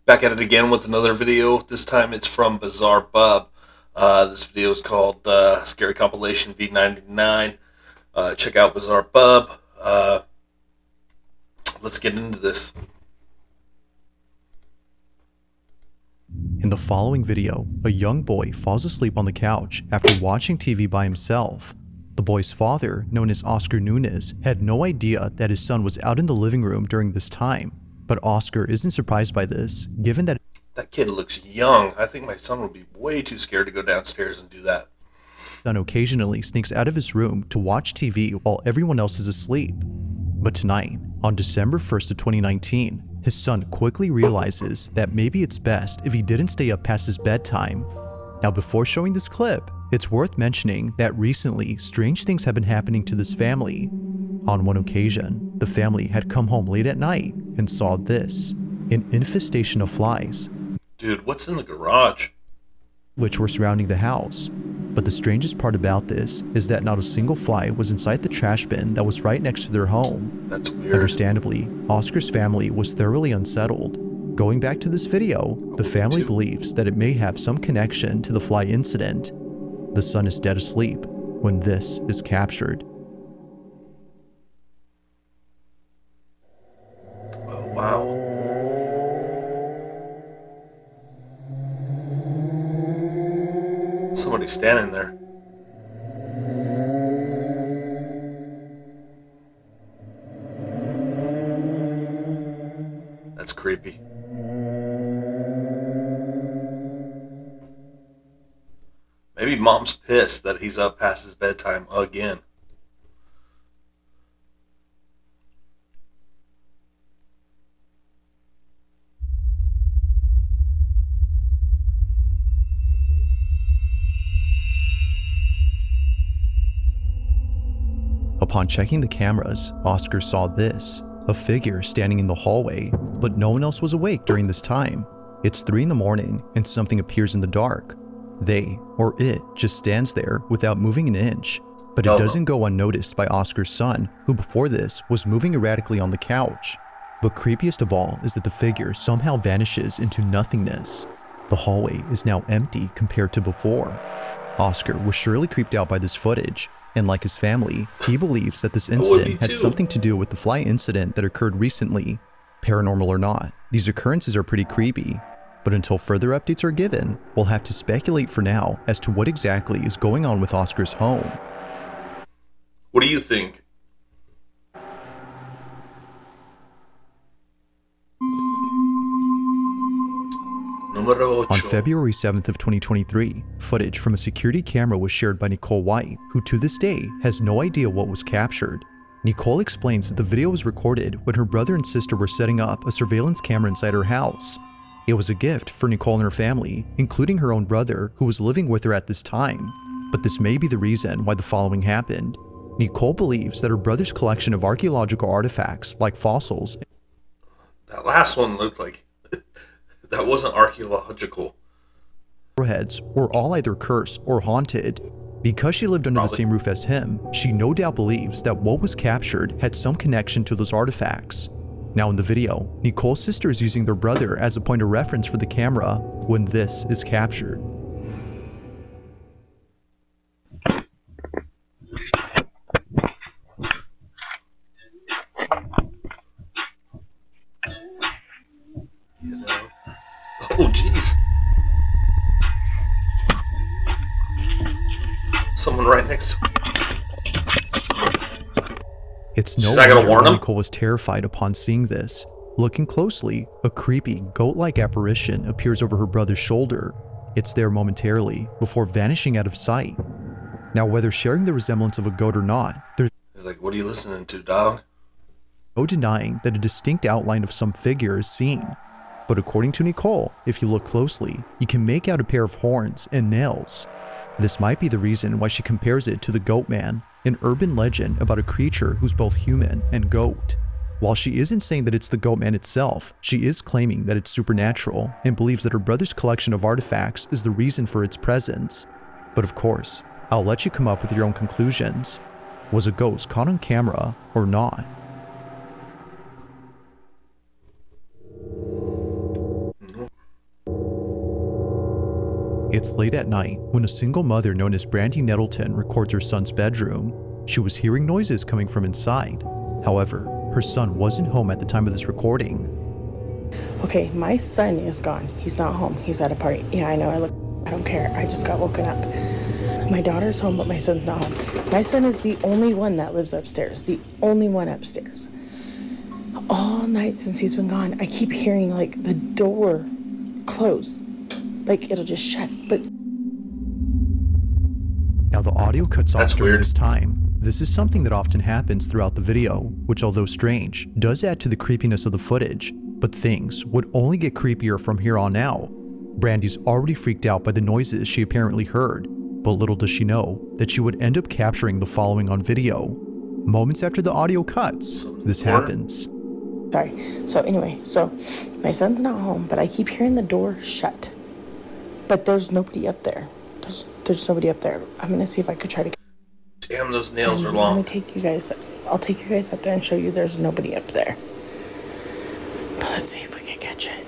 Back at it again with another video. This time it's from Bizarre Bub. This video is called Scary Compilation V99. Check out Bizarre Bub. Let's get into this. In the following video, a young boy falls asleep on the couch after watching TV by himself. The boy's father, known as Oscar Nunez, had no idea that his son was out in the living room during this time. But Oscar isn't surprised by this, given that That kid looks young. I think my son would be way too scared to go downstairs and do that. his son occasionally sneaks out of his room to watch TV while everyone else is asleep. But tonight, on December 1st of 2019, his son quickly realizes that maybe it's best if he didn't stay up past his bedtime. Now, before showing this clip, it's worth mentioning that recently strange things have been happening to this family. On one occasion, the family had come home late at night and saw this, an infestation of flies, Dude, what's in the garage? which were surrounding the house. But the strangest part about this is that not a single fly was inside the trash bin that was right next to their home. That's weird. Understandably, Oscar's family was thoroughly unsettled. Going back to this video, the family believes that it may have some connection to the fly incident. The son is dead asleep when this is captured. Oh, wow. Somebody's standing there. That's creepy. Maybe mom's pissed that he's up past his bedtime again. Upon checking the cameras, Oscar saw this, a figure standing in the hallway, but no one else was awake during this time. It's 3 in the morning and something appears in the dark. They, or it, just stands there without moving an inch, but it doesn't go unnoticed by Oscar's son, who before this was moving erratically on the couch. But creepiest of all is that the figure somehow vanishes into nothingness. The hallway is now empty compared to before. Oscar was surely creeped out by this footage, and like his family, he believes that this incident had something to do with the fly incident that occurred recently. Paranormal or not, these occurrences are pretty creepy. But until further updates are given, we'll have to speculate for now as to what exactly is going on with Oscar's home. What do you think? Numero On ocho. February 7th of 2023, footage from a security camera was shared by Nicole White, who to this day has no idea what was captured. Nicole explains that the video was recorded when her brother and sister were setting up a surveillance camera inside her house. It was a gift for Nicole and her family, including her own brother, who was living with her at this time. But this may be the reason why the following happened. Nicole believes that her brother's collection of archaeological artifacts, like fossils, That last one looked like that wasn't archaeological. arrowheads were all either cursed or haunted. Because she lived under the same roof as him, she no doubt believes that what was captured had some connection to those artifacts. Now in the video, Nicole's sister is using their brother as a point of reference for the camera when this is captured. You know? Oh, jeez. Someone right next to It's no She's not gonna wonder warn why him? Nicole was terrified upon seeing this. Looking closely, a creepy, goat-like apparition appears over her brother's shoulder. It's there momentarily, before vanishing out of sight. Now, whether sharing the resemblance of a goat or not, there's He's like, what are you listening to, dog? no denying that a distinct outline of some figure is seen. But according to Nicole, if you look closely, you can make out a pair of horns and nails. This might be the reason why she compares it to the Goat Man, an urban legend about a creature who's both human and goat. While she isn't saying that it's the Goat Man itself, she is claiming that it's supernatural and believes that her brother's collection of artifacts is the reason for its presence. But of course, I'll let you come up with your own conclusions. Was a ghost caught on camera or not? It's late at night when a single mother known as Brandy Nettleton records her son's bedroom. She was hearing noises coming from inside. However, her son wasn't home at the time of this recording. Okay, my son is gone. He's not home. He's at a party. Yeah, I know. I don't care. I just got woken up. My daughter's home, but my son's not home. My son is the only one that lives upstairs. The only one upstairs. All night since he's been gone, I keep hearing like the door close. Like it'll just shut. But now the audio cuts off That's during weird. this time. This is something that often happens throughout the video, which although strange, does add to the creepiness of the footage. But things would only get creepier from here on out. Brandy's already freaked out by the noises she apparently heard, but little does she know that she would end up capturing the following on video. Moments after the audio cuts, this happens. sorry. So anyway, my son's not home, but I keep hearing the door shut. But there's nobody up there. There's nobody up there. I'm gonna see if I could try to. Damn, those nails are I'm long. gonna take you guys. I'll take you guys up there and show you there's nobody up there. But let's see if we can catch it.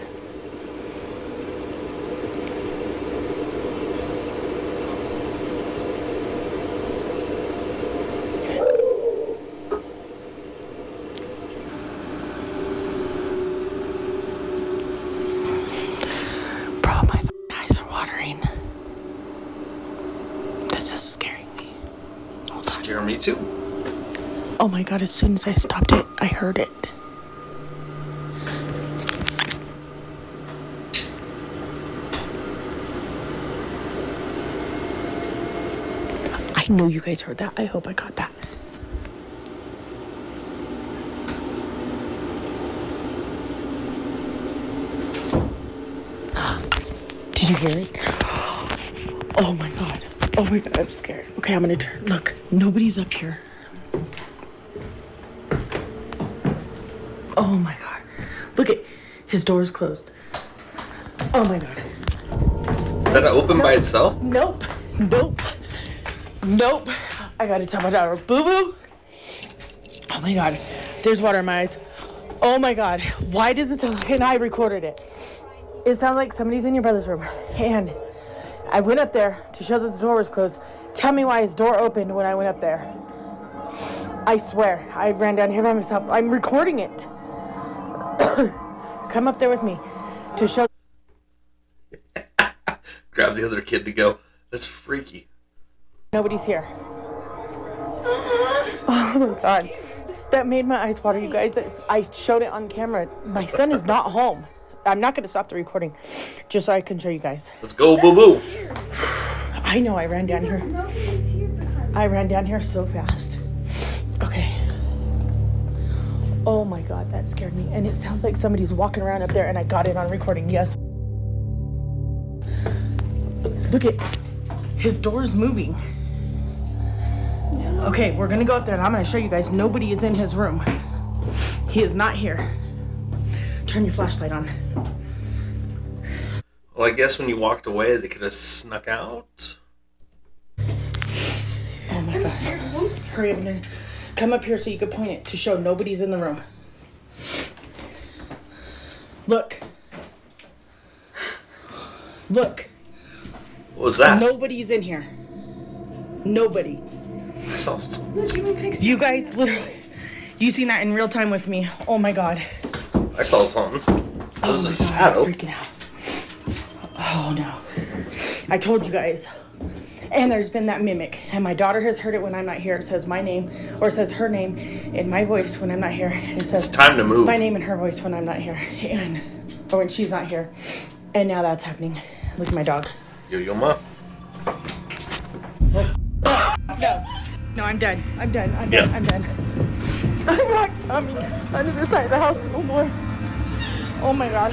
Bro, my eyes are watering. This is scaring me. Hold on. Scare me too. Oh my god, as soon as I stopped it, I heard it. I know you guys heard that. I hope I caught that. Did you hear it? Oh my god. Oh my god, I'm scared. Okay, I'm gonna turn. Look, nobody's up here. Oh my god. Look at his door is closed. Oh my god. Did it open by itself? Nope. I gotta tell my daughter, boo-boo. Oh my god. There's water in my eyes. Oh my god. Why does it sound like, and I recorded it. It sounds like somebody's in your brother's room. And I went up there to show that the door was closed. Tell me why his door opened when I went up there. I swear. I ran down here by myself. I'm recording it. Come up there with me to show. Grab the other kid to go. That's freaky. Nobody's here. Oh my god. That made my eyes water, you guys. I showed it on camera. My son is not home. I'm not going to stop the recording just so I can show you guys. Let's go, boo boo. I know I ran down here. I ran down here so fast. Okay. Oh my god, that scared me. And it sounds like somebody's walking around up there and I got it on recording, yes. Look at, his door is moving. Okay, we're gonna go up there and I'm gonna show you guys nobody is in his room. He is not here. Turn your flashlight on. Well, I guess when you walked away, they could have snuck out. Oh my god. Hurry up and come up here so you can point it to show nobody's in the room. Look. Look. What was that? Nobody's in here. Nobody. I saw something. You guys literally, you seen that in real time with me. Oh my god. I saw something. This Oh is my a god, shadow. I'm freaking out. Oh no. I told you guys. And there's been that mimic. And my daughter has heard it when I'm not here. It says my name, or it says her name in my voice when I'm not here. And it says It's time to move. my name in her voice when I'm not here. Or when she's not here. And now that's happening. Look at my dog. Yo, ma. No, I'm done. I'm done. Yeah. I'm not coming under the side of the house no more. Oh my god.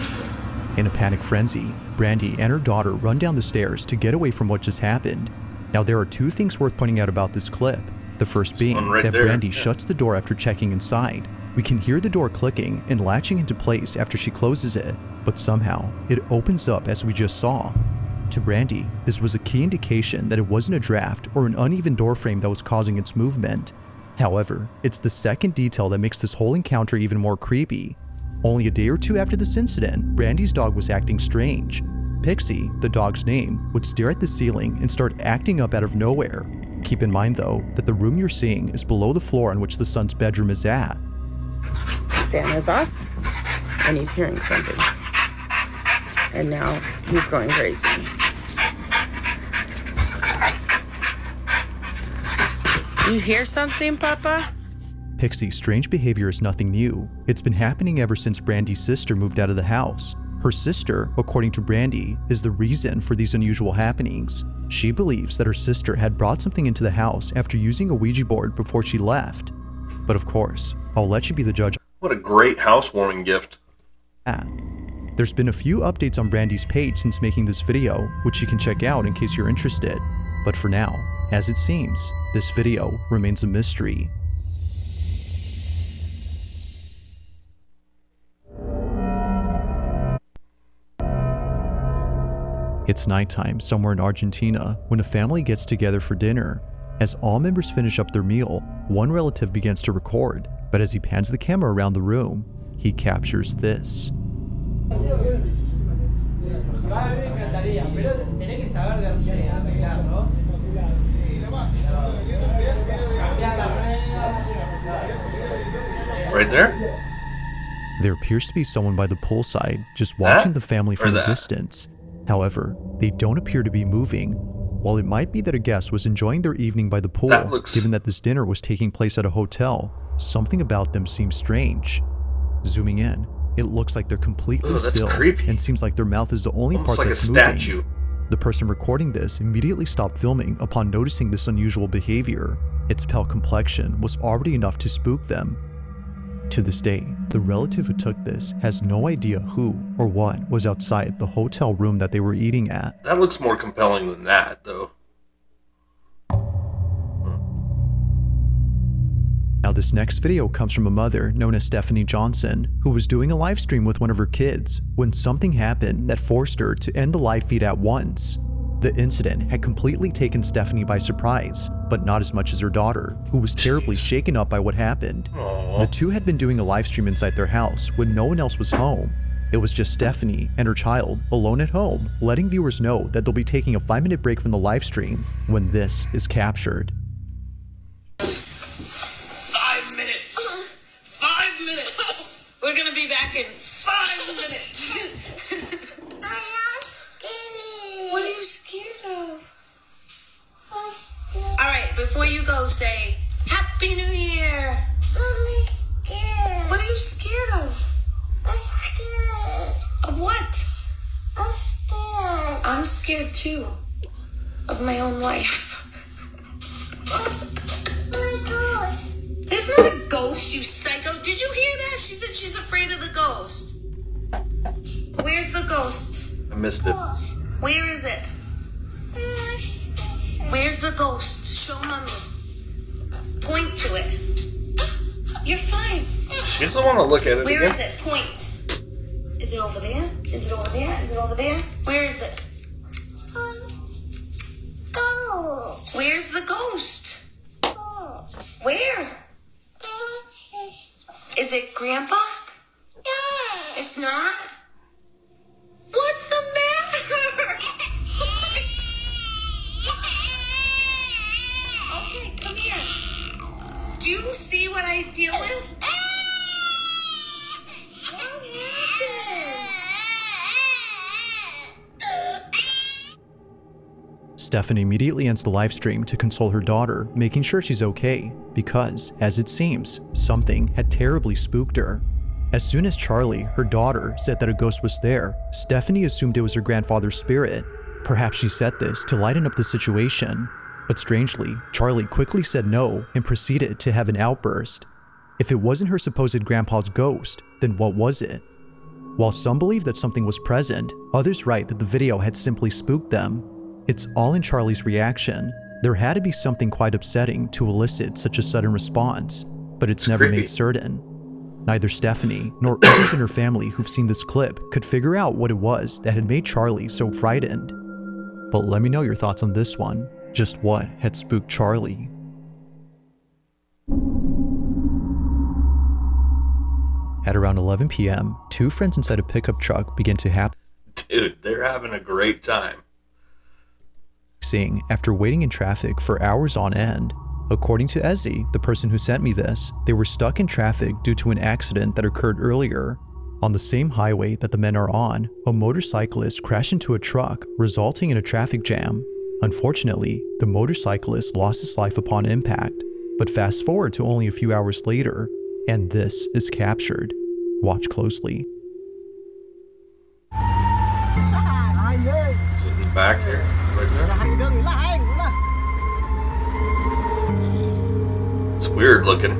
In a panic frenzy, Brandy and her daughter run down the stairs to get away from what just happened. Now there are two things worth pointing out about this clip. The first being one right that there. Brandy shuts the door after checking inside. We can hear the door clicking and latching into place after she closes it, but somehow it opens up as we just saw. To Brandy, this was a key indication that it wasn't a draft or an uneven door frame that was causing its movement. However, it's the second detail that makes this whole encounter even more creepy. Only a day or two after this incident, Brandy's dog was acting strange. Pixie, the dog's name, would stare at the ceiling and start acting up out of nowhere. Keep in mind though, that the room you're seeing is below the floor on which the son's bedroom is at. Fan is off, and he's hearing something. And now he's going crazy. You hear something, Papa? Pixie's strange behavior is nothing new. It's been happening ever since Brandy's sister moved out of the house. Her sister, according to Brandy, is the reason for these unusual happenings. She believes that her sister had brought something into the house after using a Ouija board before she left. But of course, I'll let you be the judge. What a great housewarming gift. There's been a few updates on Brandy's page since making this video, which you can check out in case you're interested. But for now, as it seems, this video remains a mystery. It's nighttime somewhere in Argentina when a family gets together for dinner. As all members finish up their meal, one relative begins to record, but as he pans the camera around the room, he captures this. Right there? There appears to be someone by the poolside just watching the family from a distance. However, they don't appear to be moving. While it might be that a guest was enjoying their evening by the pool, given that this dinner was taking place at a hotel, something about them seems strange. Zooming in, it looks like they're completely still and seems like their mouth is the only part that's moving. The person recording this immediately stopped filming upon noticing this unusual behavior. Its pale complexion was already enough to spook them. To this day, the relative who took this has no idea who or what was outside the hotel room that they were eating at. That looks more compelling than that, though. Now this next video comes from a mother known as Stephanie Johnson, who was doing a live stream with one of her kids when something happened that forced her to end the live feed at once. The incident had completely taken Stephanie by surprise, but not as much as her daughter, who was terribly shaken up by what happened. The two had been doing a live stream inside their house when no one else was home. It was just Stephanie and her child alone at home, letting viewers know that they'll be taking a 5-minute break from the live stream when this is captured. 5 minutes! 5 minutes! We're gonna be back in 5 minutes! What are you scared of? Alright, before you go, say, Happy New Year! I'm scared. What are you scared of? I'm scared. Of what? I'm scared. I'm scared too. Of my own life. My ghost. There's not a ghost, you psycho. Did you hear that? She said she's afraid of the ghost. Where's the ghost? I missed it. Where is it? Where's the ghost? Show mommy. Point to it. You're fine. She doesn't want to look at it Where again. is it? Point. Is it over there? Is it over there? Is it over there? Where is it? Ghost. Where's the ghost? Ghost. Where? Is it Grandpa? Yeah. It's not? What's the matter? Okay, come here. Do you see what I deal with? What happened? Stephanie immediately ends the live stream to console her daughter, making sure she's okay, because, as it seems, something had terribly spooked her. As soon as Charlie, her daughter, said that a ghost was there, Stephanie assumed it was her grandfather's spirit. Perhaps she said this to lighten up the situation. But strangely, Charlie quickly said no and proceeded to have an outburst. If it wasn't her supposed grandpa's ghost, then what was it? While some believe that something was present, others write that the video had simply spooked them. It's all in Charlie's reaction. There had to be something quite upsetting to elicit such a sudden response, but it's never creepy. made certain. Neither Stephanie nor others in her family who've seen this clip could figure out what it was that had made Charlie so frightened. But let me know your thoughts on this one. Just what had spooked Charlie? At around 11 p.m., two friends inside a pickup truck began to happen. Dude, they're having a great time. After waiting in traffic for hours on end. According to Ezzy, the person who sent me this, they were stuck in traffic due to an accident that occurred earlier. On the same highway that the men are on, a motorcyclist crashed into a truck, resulting in a traffic jam. Unfortunately, the motorcyclist lost his life upon impact, but fast forward to only a few hours later, and this is captured. Watch closely. Is it in the back here? Right there? It's weird looking.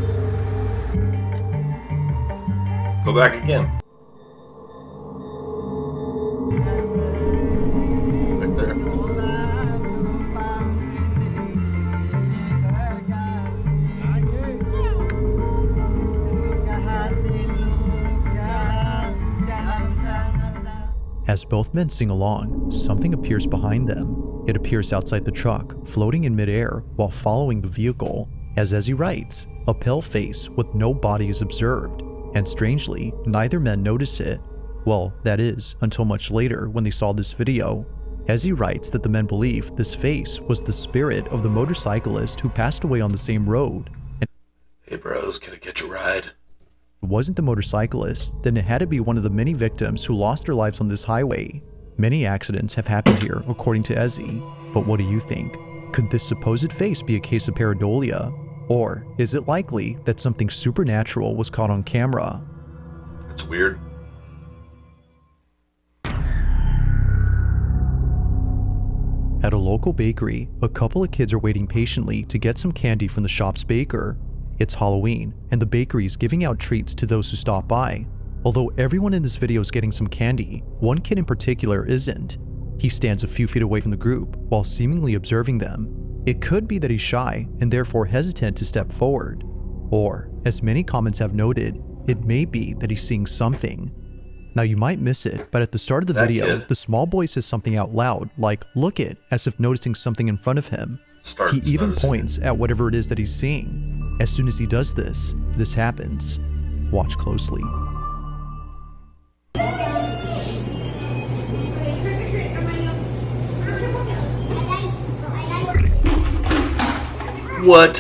Go back again. Right there. As both men sing along, something appears behind them. It appears outside the truck, floating in midair while following the vehicle. As Ezzy writes, a pale face with no body is observed, and strangely, neither men notice it. Well, that is, until much later when they saw this video. Ezzy writes that the men believe this face was the spirit of the motorcyclist who passed away on the same road. And hey bros, can I catch a ride? it wasn't the motorcyclist, then it had to be one of the many victims who lost their lives on this highway. Many accidents have happened here, according to Ezzy. But what do you think? Could this supposed face be a case of pareidolia? Or is it likely that something supernatural was caught on camera? It's weird. At a local bakery, a couple of kids are waiting patiently to get some candy from the shop's baker. It's Halloween, and the bakery is giving out treats to those who stop by. Although everyone in this video is getting some candy, one kid in particular isn't. He stands a few feet away from the group while seemingly observing them. It could be that he's shy and therefore hesitant to step forward. Or, as many comments have noted, it may be that he's seeing something. Now you might miss it, but at the start of the video, the small boy says something out loud, like "look it," as if noticing something in front of him. He even points at whatever it is that he's seeing. As soon as he does this, this happens. Watch closely. What?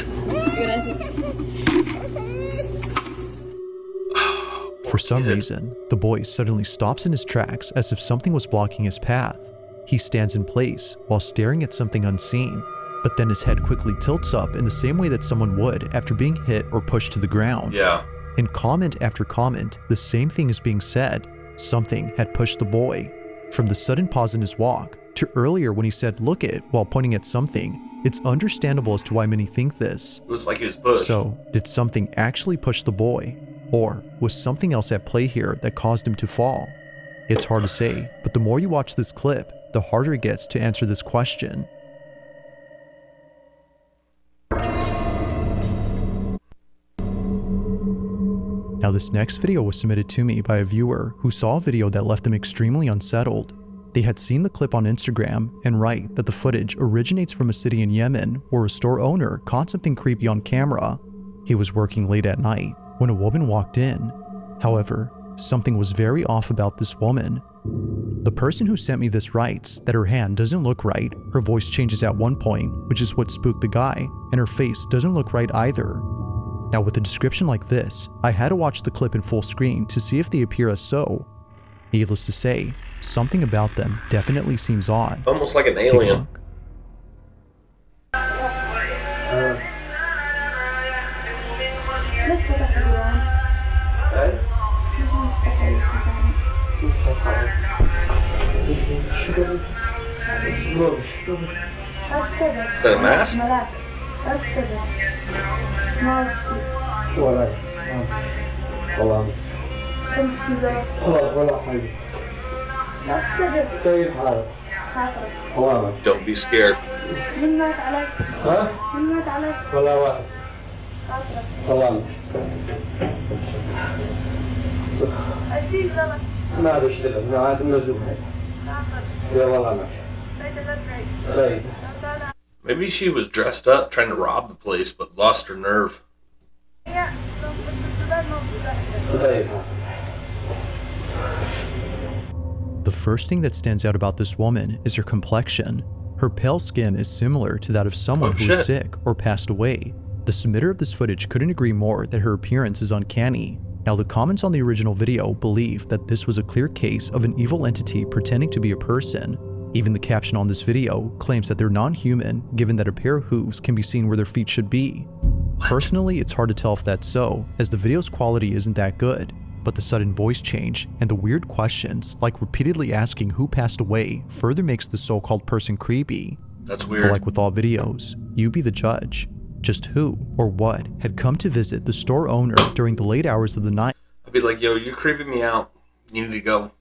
For some reason, the boy suddenly stops in his tracks as if something was blocking his path. He stands in place while staring at something unseen, but then his head quickly tilts up in the same way that someone would after being hit or pushed to the ground. Yeah. In comment after comment, the same thing is being said. Something had pushed the boy. From the sudden pause in his walk, to earlier when he said "look it" while pointing at something, it's understandable as to why many think this. It was like he was pushed. So, did something actually push the boy? Or was something else at play here that caused him to fall? It's hard to say, but the more you watch this clip, the harder it gets to answer this question. Now this next video was submitted to me by a viewer who saw a video that left them extremely unsettled. They had seen the clip on Instagram and write that the footage originates from a city in Yemen where a store owner caught something creepy on camera. He was working late at night when a woman walked in. However, something was very off about this woman. The person who sent me this writes that her hand doesn't look right, her voice changes at one point, which is what spooked the guy, and her face doesn't look right either. Now with a description like this, I had to watch the clip in full screen to see if they appear as so. Needless to say, something about them definitely seems odd. Almost like an Take a alien. look. Is that a mask? Don't be scared. Maybe she was dressed up trying to rob the place but lost her nerve. The first thing that stands out about this woman is her complexion. Her pale skin is similar to that of someone who is sick or passed away. The submitter of this footage couldn't agree more that her appearance is uncanny. Now, the comments on the original video believe that this was a clear case of an evil entity pretending to be a person. Even the caption on this video claims that they're non-human, given that a pair of hooves can be seen where their feet should be. Personally, it's hard to tell if that's so, as the video's quality isn't that good, but the sudden voice change and the weird questions, like repeatedly asking who passed away, further makes the so-called person creepy. That's weird. But like with all videos, you be the judge. Just who or what had come to visit the store owner during the late hours of the night? I'd be like, yo, you're creeping me out. You need to go.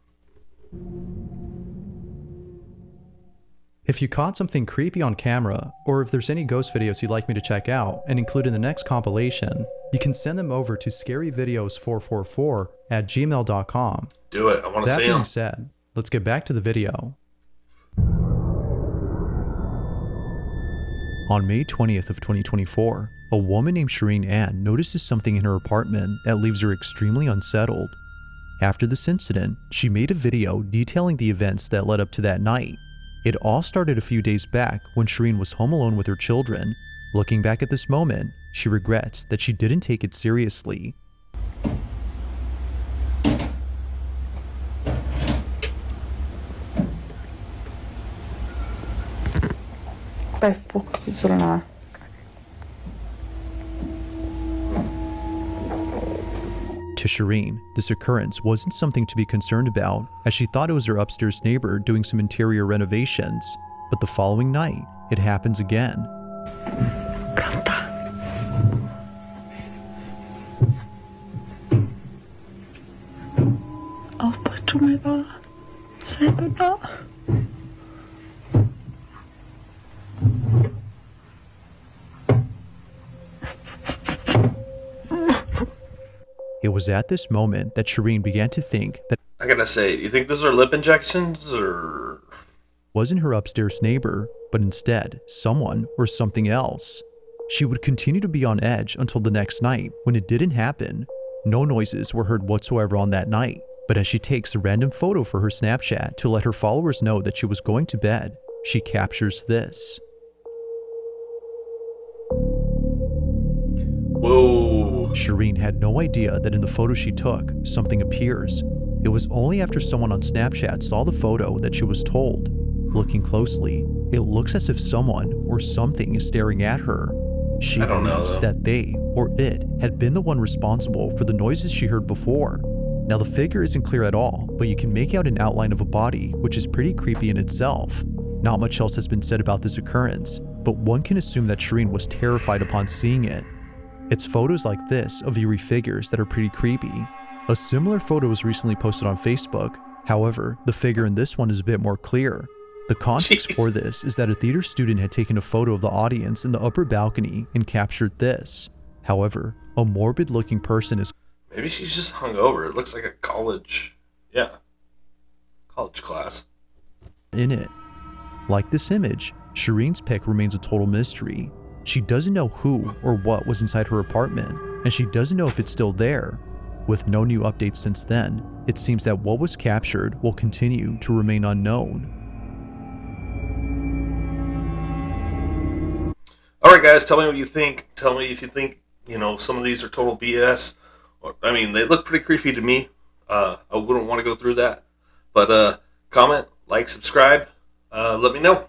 If you caught something creepy on camera, or if there's any ghost videos you'd like me to check out and include in the next compilation, you can send them over to scaryvideos444@gmail.com. Do it. I want to That see them. being said, let's get back to the video. On May 20th of 2024, a woman named Shireen Ann notices something in her apartment that leaves her extremely unsettled. After this incident, she made a video detailing the events that led up to that night. It all started a few days back when Shireen was home alone with her children. Looking back at this moment, she regrets that she didn't take it seriously. Vad fuktigt sådana. To Shireen, this occurrence wasn't something to be concerned about, as she thought it was her upstairs neighbor doing some interior renovations. But the following night, it happens again. Apa mig bara. Säg goddag. It was at this moment that Shireen began to think that I gotta say, you think those are lip injections or? it wasn't her upstairs neighbor, but instead someone or something else. She would continue to be on edge until the next night when it didn't happen. No noises were heard whatsoever on that night, but as she takes a random photo for her Snapchat to let her followers know that she was going to bed, she captures this. Whoa. Shireen had no idea that in the photo she took, something appears. It was only after someone on Snapchat saw the photo that she was told. Looking closely, it looks as if someone or something is staring at her. She I don't know, believes though. that they, or it, had been the one responsible for the noises she heard before. Now, the figure isn't clear at all, but you can make out an outline of a body, which is pretty creepy in itself. Not much else has been said about this occurrence, but one can assume that Shireen was terrified upon seeing it. It's photos like this of eerie figures that are pretty creepy. A similar photo was recently posted on Facebook. However, the figure in this one is a bit more clear. The context for this is that a theater student had taken a photo of the audience in the upper balcony and captured this. However, a morbid-looking person is Maybe she's just hungover. It looks like a college class. in it. Like this image, Shireen's pic remains a total mystery. She doesn't know who or what was inside her apartment, and she doesn't know if it's still there. With no new updates since then, it seems that what was captured will continue to remain unknown. Alright guys, tell me what you think. Tell me if you think, some of these are total BS. I mean, they look pretty creepy to me. I wouldn't want to go through that. But comment, like, subscribe. Let me know.